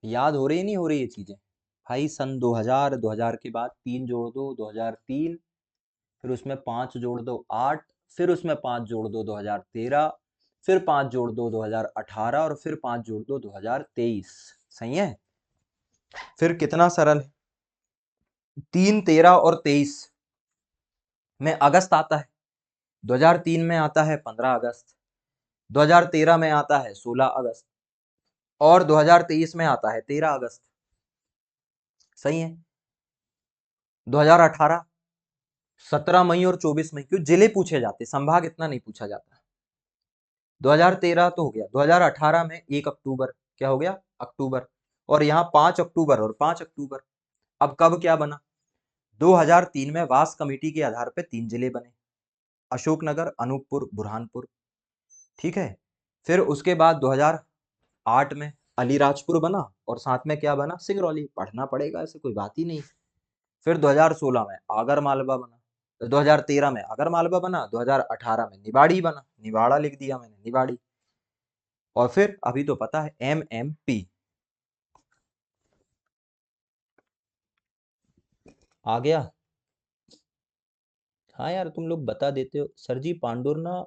याद हो रही नहीं हो रही ये चीजें। भाई सन 2000, 2000 के बाद 3 जोड़ दो 2003, फिर उसमें 5 जोड़ दो 8, फिर उसमें 5 जोड़ दो 2013, फिर 5 जोड़ दो 2018 और फिर 5 जोड़ दो 2023, सही है। फिर कितना सरल है, 3, 13 और 23 में अगस्त आता है, 2003 में आता है 15 अगस्त, 2013 में आता है 16 अगस्त और 2023 में आता है 13 अगस्त, सही है। 2018, 17 मई और 24 मई, क्यों जिले पूछे जाते, संभाग इतना नहीं पूछा जाता। 2013 तो हो गया, 2018 में 1 अक्टूबर, क्या हो गया, अक्टूबर, और यहाँ 5 अक्टूबर और 5 अक्टूबर। अब कब क्या बना, 2003 में वास कमेटी के आधार पे 3 जिले बने, अशोकनगर, अनूपपुर, बुरहानपुर, ठीक है। फिर उसके बाद 2008 में अलीराजपुर बना, और साथ में क्या बना, सिंगरौली, पढ़ना पड़ेगा, ऐसे कोई बात ही नहीं। फिर 2016 में आगर मालवा बना, 2013 में आगर मालवा बना, 2018 में निवाड़ी बना, निवाड़ा लिख दिया मैंने, निवाड़ी। और फिर अभी तो पता है MMP आ गया। हाँ यार, तुम लोग बता देते हो सर जी, पांडुरना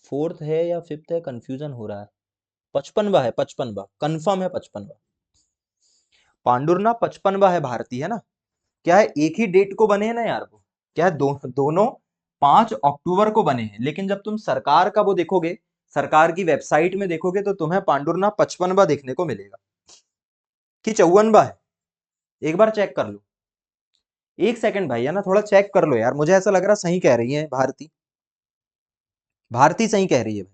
फोर्थ है या फिफ्थ है, कंफ्यूजन हो रहा है। 55वां है, 55वां कंफर्म है, 55वां। पांडुरना 55वां है भारतीय, है ना। क्या है, एक ही डेट को बने हैं ना यार वो, क्या है, दोनों 5 अक्टूबर को बने हैं, लेकिन जब तुम सरकार का वो देखोगे, सरकार की वेबसाइट में देखोगे, तो तुम्हें पांडुरना 55वां देखने को मिलेगा कि 54वां है। एक बार चेक कर लो, एक सेकंड भाई, है ना, थोड़ा चेक कर लो यार, मुझे ऐसा लग रहा सही कह रही है भारती, भारती सही कह रही है भाई।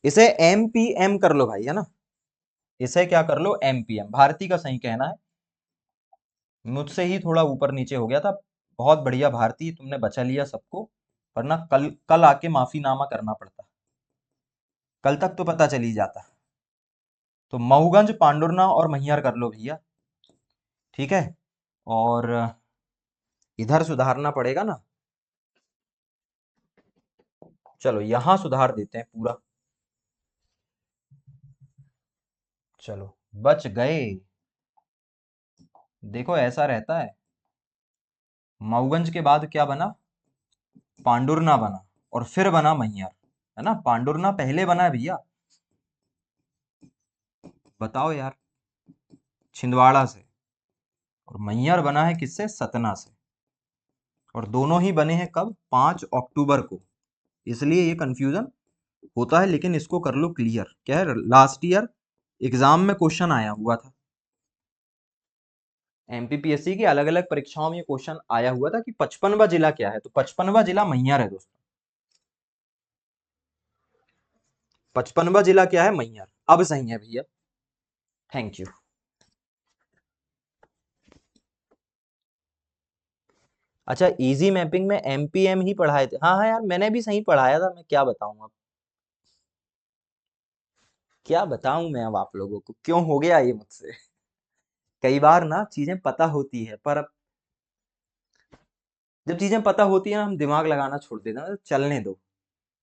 इसे MPM कर लो भाई, है ना, इसे क्या कर लो, MPM, भारती का सही कहना है। मुझसे ही थोड़ा ऊपर नीचे हो गया था। बहुत बढ़िया भारती, तुमने बचा लिया सबको, वरना कल कल आके माफीनामा करना पड़ता, कल तक तो पता चल ही जाता। तो मऊगंज, पांडुरना और मैहर कर लो भैया, ठीक है। और इधर सुधारना पड़ेगा ना, चलो यहां सुधार देते हैं पूरा, चलो बच गए। देखो ऐसा रहता है, मऊगंज के बाद क्या बना, पांडुरना बना, और फिर बना मैहर, है ना, पांडुरना पहले बना है भैया, बताओ यार, छिंदवाड़ा से। और मैहर बना है किससे, सतना से। और दोनों ही बने हैं कब, 5 अक्टूबर को, इसलिए ये कंफ्यूजन होता है। लेकिन इसको कर लो क्लियर, क्या है, लास्ट ईयर एग्जाम में क्वेश्चन आया हुआ था, MPPSC की अलग अलग परीक्षाओं में ये क्वेश्चन आया हुआ था कि 55वां जिला क्या है, तो 55वां जिला मैहर है दोस्तों, 55वां जिला क्या है, मैहर। अब सही है भैया, थैंक यू। अच्छा, इजी मैपिंग में MPM ही पढ़ाए थे, हाँ हाँ यार, मैंने भी सही पढ़ाया था, मैं क्या बताऊं अब, क्या बताऊं मैं अब आप लोगों को, क्यों हो गया ये मुझसे। कई बार ना चीजें पता होती है, पर अब जब चीजें पता होती है ना, हम दिमाग लगाना छोड़ देते हैं, तो चलने दो।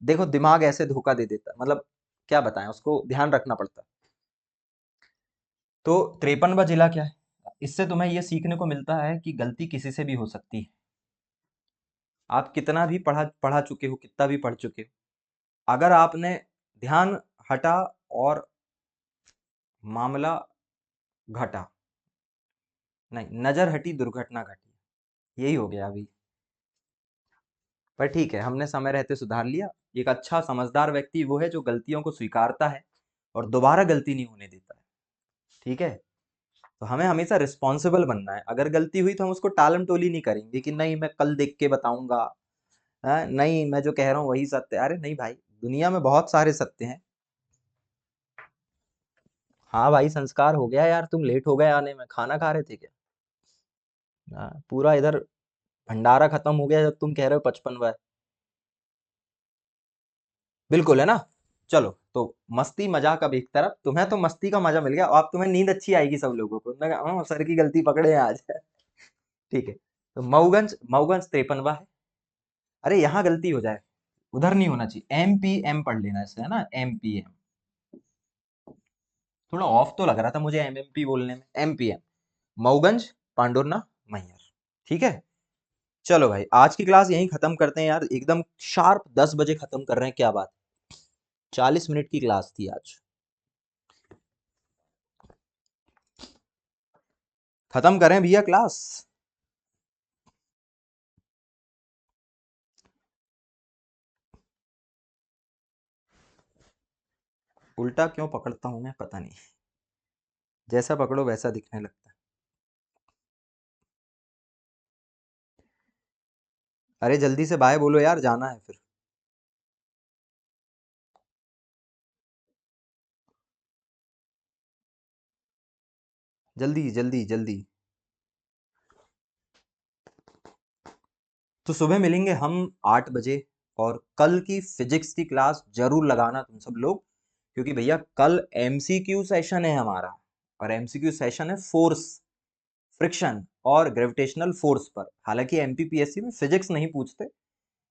देखो दिमाग ऐसे धोखा दे देता है, मतलब क्या बताएं, उसको ध्यान रखना पड़ता है। तो 53वां जिला क्या है, इससे तुम्हें यह सीखने को मिलता है कि गलती किसी से भी हो सकती है। आप कितना भी पढ़ा पढ़ा चुके हो, कितना भी पढ़ चुके हो, अगर आपने ध्यान हटा और मामला घटा, नहीं, नजर हटी दुर्घटना घटी, यही हो गया अभी। पर ठीक है, हमने समय रहते सुधार लिया। एक अच्छा समझदार व्यक्ति वो है जो गलतियों को स्वीकारता है और दोबारा गलती नहीं होने देता है, ठीक है। तो हमें हमेशा रिस्पॉन्सिबल बनना है, अगर गलती हुई तो हम उसको टालम टोली नहीं करेंगे कि नहीं मैं कल देख के बताऊंगा, नहीं मैं जो कह रहा हूँ वही सत्य है, अरे नहीं भाई, दुनिया में बहुत सारे सत्य हैं। हाँ भाई, संस्कार हो गया यार, तुम लेट हो गए आने में, खाना खा रहे थे क्या। हाँ, पूरा इधर भंडारा खत्म हो गया जब तुम कह रहे हो 55वां है। बिल्कुल, है ना। चलो तो मस्ती मजाक अब एक तरफ, तुम्हें तो मस्ती का मजा मिल गया, अब तुम्हें नींद अच्छी आएगी, सब लोगों को, मैं कहा, सर की गलती पकड़े हैं आज। ठीक है, तो मऊगंज, मऊगंज 53वां है। अरे यहाँ गलती हो जाए, उधर नहीं होना चाहिए, MPM पढ़ लेना इसे, है ना, MPM। थोड़ा ऑफ तो लग रहा था मुझे MMP बोलने में, MPM, मऊगंज, पांडुरना, मैहर, ठीक है। चलो भाई, आज की क्लास यहीं खत्म करते हैं यार, एकदम शार्प 10 बजे खत्म कर रहे हैं, क्या बात, 40 मिनट की क्लास थी आज, खत्म करें भैया क्लास। उल्टा क्यों पकड़ता हूं मैं, पता नहीं, जैसा पकड़ो वैसा दिखने लगता है। अरे जल्दी से बाय बोलो यार, जाना है फिर। जल्दी जल्दी जल्दी। तो सुबह मिलेंगे हम 8 बजे। और कल की फिजिक्स की क्लास जरूर लगाना तुम सब लोग, क्योंकि भैया कल एमसीक्यू सेशन है हमारा। और एमसीक्यू सेशन है फोर्स, फ्रिक्शन और ग्रेविटेशनल फोर्स पर। हालांकि एमपीपीएससी में फिजिक्स नहीं पूछते,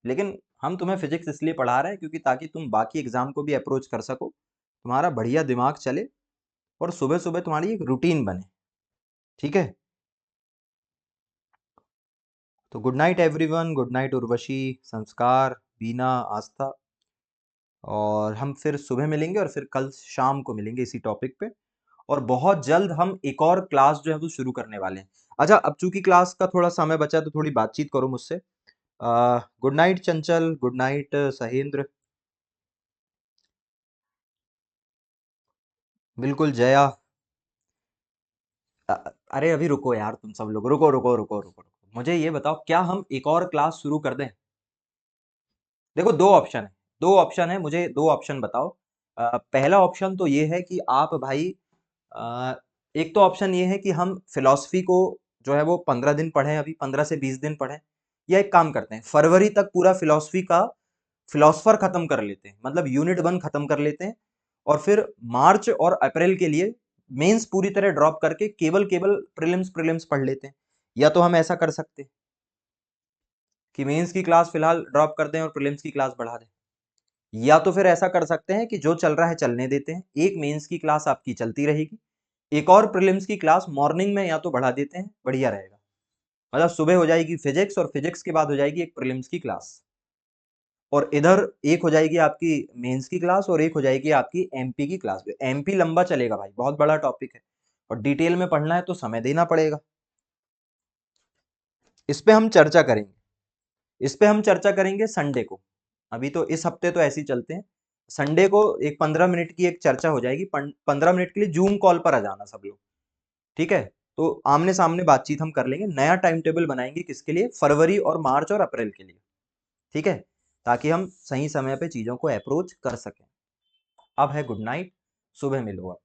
लेकिन हम तुम्हें फिजिक्स इसलिए पढ़ा रहे हैं क्योंकि ताकि तुम बाकी एग्जाम को भी अप्रोच कर सको, तुम्हारा बढ़िया दिमाग चले और सुबह सुबह तुम्हारी एक रूटीन बने। ठीक है। तो good night everyone, good night Urvashi, संस्कार, बीना, आस्था। और हम फिर सुबह मिलेंगे और फिर कल शाम को मिलेंगे इसी टॉपिक पे। और बहुत जल्द हम एक और क्लास जो है वो शुरू करने वाले हैं। अच्छा, अब चूंकि क्लास का थोड़ा समय बचा है तो थोड़ी बातचीत करो मुझसे। गुड नाइट चंचल, गुड नाइट सहेंद्र। बिल्कुल जया। अरे अभी रुको यार, तुम सब लोग रुको रुको रुको रुको रुको, मुझे ये बताओ क्या हम एक और क्लास शुरू कर दें? देखो दो ऑप्शन है, दो ऑप्शन है, मुझे दो ऑप्शन बताओ। पहला ऑप्शन तो ये है कि आप भाई, अ, एक तो ऑप्शन ये है कि हम फिलॉसफी को जो है वो 15 दिन पढ़ें, अभी 15 से 20 दिन पढ़ें। या एक काम करते हैं, फरवरी तक पूरा फिलॉसफी का फिलोसफर खत्म कर लेते हैं, मतलब यूनिट 1 खत्म कर लेते हैं। और फिर मार्च और अप्रैल के लिए मेंस पूरी तरह ड्रॉप करके केवल केवल प्रीलिम्स प्रीलिम्स पढ़ लेते हैं। या तो हम ऐसा कर सकते हैं कि मेंस की क्लास फिलहाल ड्रॉप कर दें और प्रीलिम्स की क्लास बढ़ा दें। या तो फिर ऐसा कर सकते हैं कि जो चल रहा है चलने देते हैं, एक मेंस की क्लास आपकी चलती रहेगी, एक और प्रीलिम्स की क्लास मॉर्निंग में या तो बढ़ा देते हैं, बढ़िया रहेगा। मतलब सुबह हो जाएगी फिजिक्स और फिजिक्स के बाद हो जाएगी एक प्रीलिम्स की क्लास। और इधर एक हो जाएगी आपकी मेंस की क्लास और एक हो जाएगी आपकी एमपी की क्लास। एमपी लंबा चलेगा भाई, बहुत बड़ा टॉपिक है और डिटेल में पढ़ना है तो समय देना पड़ेगा। इस पे हम चर्चा करेंगे, इस पे हम चर्चा करेंगे संडे को। अभी तो इस हफ्ते तो ऐसे ही चलते हैं। संडे को एक 15 मिनट की एक चर्चा हो जाएगी, 15 मिनट के लिए जूम कॉल पर आ जाना सब लोग। ठीक है। तो आमने सामने बातचीत हम कर लेंगे, नया टाइम टेबल बनाएंगे किसके लिए, फरवरी और मार्च और अप्रैल के लिए। ठीक है, ताकि हम सही समय पे चीजों को अप्रोच कर सकें। अब है गुड नाइट, सुबह मिलो आप।